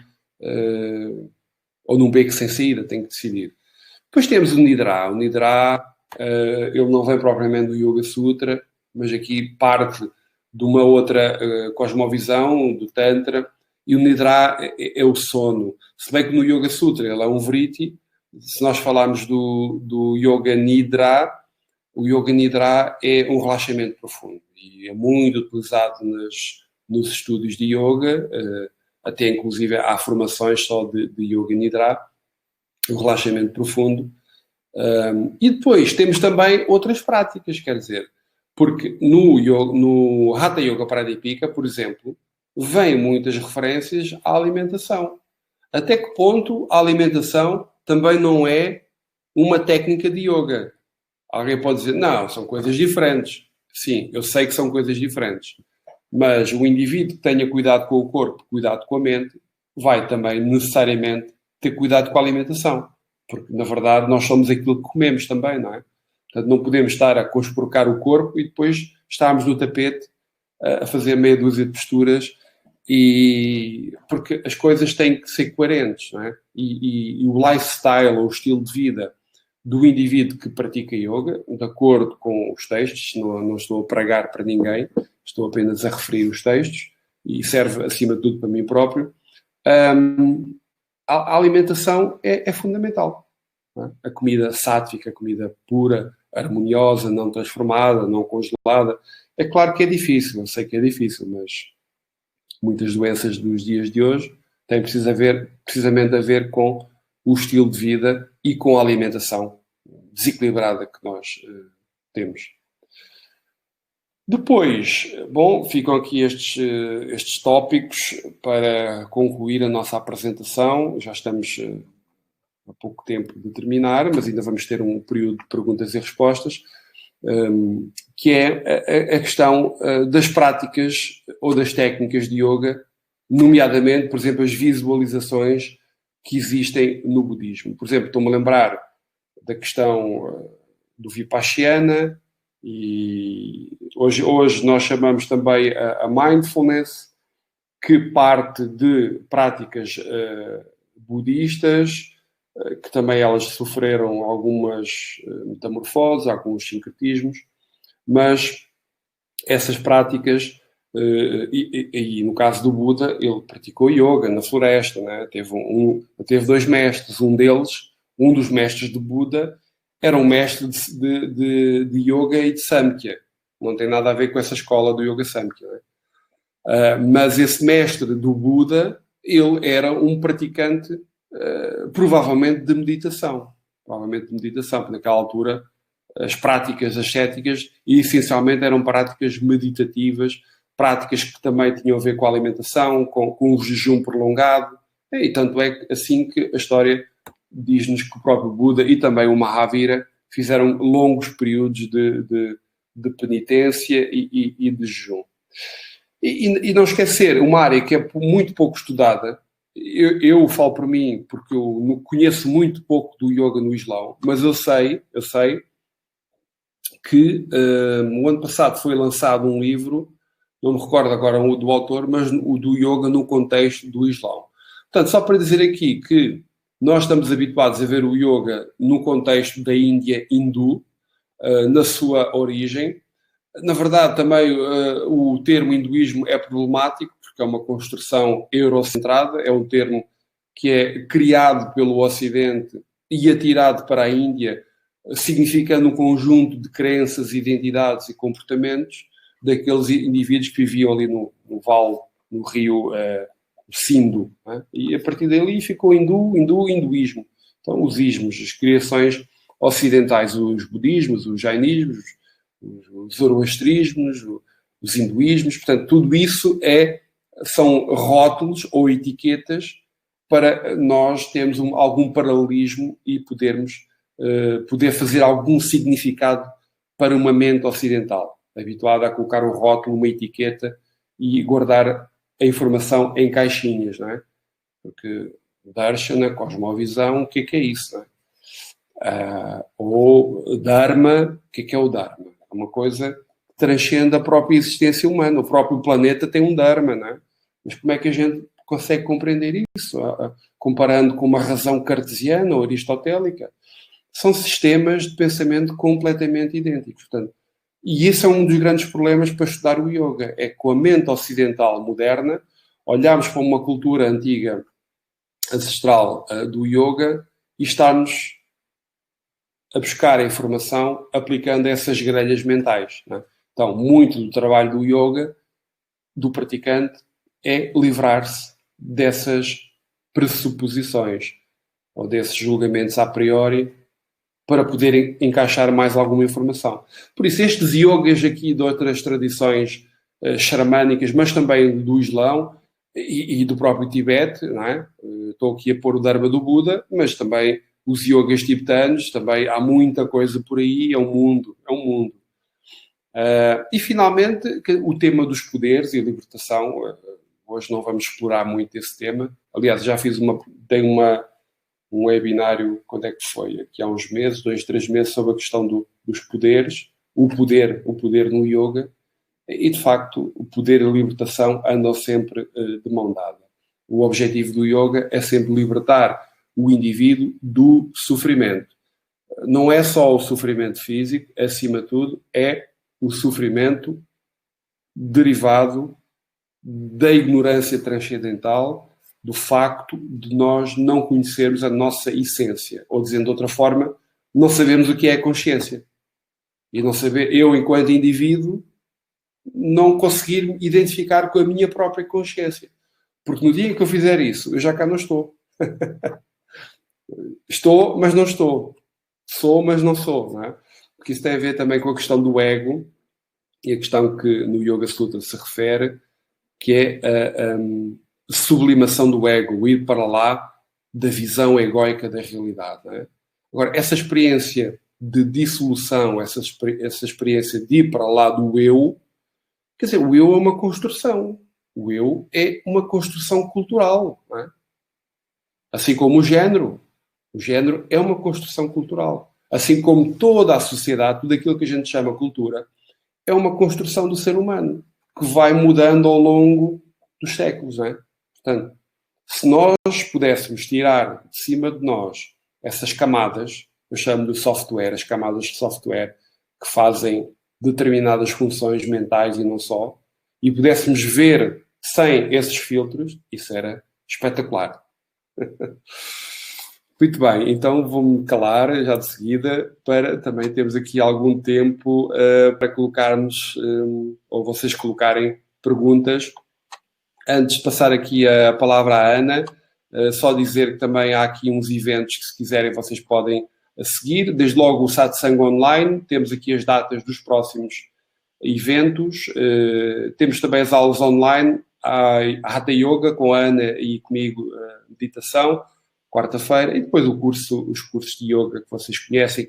ou num beco sem saída, tem que decidir. Depois temos o Nidra. O Nidra, ele não vem propriamente do Yoga Sutra, mas aqui parte de uma outra cosmovisão, do Tantra, e o Nidra é o sono. Se bem que no Yoga Sutra ele é um vritti, se nós falarmos do Yoga Nidra, o Yoga Nidra é um relaxamento profundo e é muito utilizado nos estudos de Yoga, até inclusive há formações só de Yoga Nidra, o relaxamento profundo. E depois temos também outras práticas, quer dizer, porque no Hatha Yoga Pradipika, por exemplo, vêm muitas referências à alimentação. Até que ponto a alimentação também não é uma técnica de yoga? Alguém pode dizer, não, são coisas diferentes. Sim, eu sei que são coisas diferentes. Mas o indivíduo que tenha cuidado com o corpo, cuidado com a mente, vai também necessariamente ter cuidado com a alimentação. Porque, na verdade, nós somos aquilo que comemos também, não é? Portanto, não podemos estar a conspurcar o corpo e depois estarmos no tapete a fazer meia dúzia de posturas, porque as coisas têm que ser coerentes, não é? E o lifestyle, ou o estilo de vida do indivíduo que pratica yoga, de acordo com os textos, não estou a pregar para ninguém, estou apenas a referir os textos, e serve, acima de tudo, para mim próprio, a alimentação é fundamental. Não é? A comida sáttvica, a comida pura, harmoniosa, não transformada, não congelada. É claro que é difícil, eu sei que é difícil, mas muitas doenças dos dias de hoje têm precisamente a ver com o estilo de vida e com a alimentação desequilibrada que nós temos. Depois, bom, ficam aqui estes tópicos para concluir a nossa apresentação. Já estamos há pouco tempo de terminar, mas ainda vamos ter um período de perguntas e respostas, que é a questão das práticas ou das técnicas de yoga, nomeadamente, por exemplo, as visualizações que existem no budismo. Por exemplo, estou-me a lembrar da questão do Vipassana, e hoje nós chamamos também a mindfulness, que parte de práticas budistas, que também elas sofreram algumas metamorfoses, alguns sincretismos, mas essas práticas, e no caso do Buda, ele praticou yoga na floresta, né? Teve dois mestres, um dos mestres de Buda era um mestre de yoga e de Samkhya. Não tem nada a ver com essa escola do yoga Samkhya, né? Mas esse mestre do Buda ele era um praticante, provavelmente de meditação. Provavelmente de meditação, porque naquela altura as práticas ascéticas essencialmente eram práticas meditativas, práticas que também tinham a ver com a alimentação, com o jejum prolongado, e tanto é assim que a história diz-nos que o próprio Buda e também o Mahavira fizeram longos períodos de penitência e de jejum. E não esquecer, uma área que é muito pouco estudada, eu falo por mim, porque eu conheço muito pouco do yoga no Islão, mas eu sei que o ano passado foi lançado um livro, não me recordo agora o do autor, mas o do yoga no contexto do Islão. Portanto, só para dizer aqui que nós estamos habituados a ver o yoga no contexto da Índia hindu, na sua origem. Na verdade, também o termo hinduísmo é problemático, porque é uma construção eurocentrada, é um termo que é criado pelo Ocidente e atirado para a Índia, significando um conjunto de crenças, identidades e comportamentos daqueles indivíduos que viviam ali no vale, no rio Sindhu. Né? E a partir dali ficou hinduísmo. Então, os ismos, as criações ocidentais, os budismos, os jainismos, os zoroastrismos, os hinduísmos, portanto, tudo isso são rótulos ou etiquetas para nós termos algum paralelismo e poder fazer algum significado para uma mente ocidental, habituada a colocar um rótulo, uma etiqueta e guardar a informação em caixinhas, não é? Porque Darshana, cosmovisão, o que é isso, não é? Ou Dharma, o que é o Dharma? É uma coisa que transcende a própria existência humana. O próprio planeta tem um Dharma, não é? Mas como é que a gente consegue compreender isso? Comparando com uma razão cartesiana ou aristotélica? São sistemas de pensamento completamente idênticos. Portanto, e esse é um dos grandes problemas para estudar o yoga. É que com a mente ocidental moderna, olharmos para uma cultura antiga, ancestral do yoga e estarmos a buscar a informação aplicando essas grelhas mentais. Não é? Então, muito do trabalho do yoga, do praticante, é livrar-se dessas pressuposições ou desses julgamentos a priori para poder encaixar mais alguma informação. Por isso, estes yogas aqui de outras tradições xamânicas, mas também do Islão e do próprio Tibete, não é? Estou aqui a pôr o Dharma do Buda, mas também os yogas tibetanos, também há muita coisa por aí, é um mundo. E finalmente, o tema dos poderes e a libertação, hoje não vamos explorar muito esse tema. Aliás, já dei um webinário, quando é que foi? Aqui há uns meses, 2, 3 meses, sobre a questão dos poderes, o poder no yoga, e de facto o poder e a libertação andam sempre de mão dada. O objetivo do yoga é sempre libertar o indivíduo do sofrimento. Não é só o sofrimento físico, acima de tudo, é o sofrimento derivado da ignorância transcendental, do facto de nós não conhecermos a nossa essência. Ou dizendo de outra forma, não sabemos o que é a consciência. E não saber, eu enquanto indivíduo, não conseguir me identificar com a minha própria consciência. Porque no dia que eu fizer isso, eu já cá não estou. Estou, mas não estou. Sou, mas não sou. Não é? Porque isso tem a ver também com a questão do ego e a questão que no Yoga Sutra se refere, que é a sublimação do ego, o ir para lá da visão egóica da realidade. Não é? Agora, essa experiência de dissolução, essa experiência de ir para lá do eu, quer dizer, o eu é uma construção. O eu é uma construção cultural. Não é? Assim como o género. O género é uma construção cultural. Assim como toda a sociedade, tudo aquilo que a gente chama cultura, é uma construção do ser humano, que vai mudando ao longo dos séculos. Não é? Portanto, se nós pudéssemos tirar de cima de nós essas camadas, eu chamo de software, as camadas de software que fazem determinadas funções mentais e não só, e pudéssemos ver sem esses filtros, isso era espetacular. Muito bem, então vou-me calar já de seguida para também termos aqui algum tempo para colocarmos, ou vocês colocarem perguntas Antes de passar aqui a palavra à Ana, só dizer que também há aqui uns eventos que, se quiserem, vocês podem seguir. Desde logo o Satsang Online, temos aqui as datas dos próximos eventos. Temos também as aulas online, a Hatha Yoga com a Ana e comigo, meditação, quarta-feira, e depois os cursos de yoga que vocês conhecem,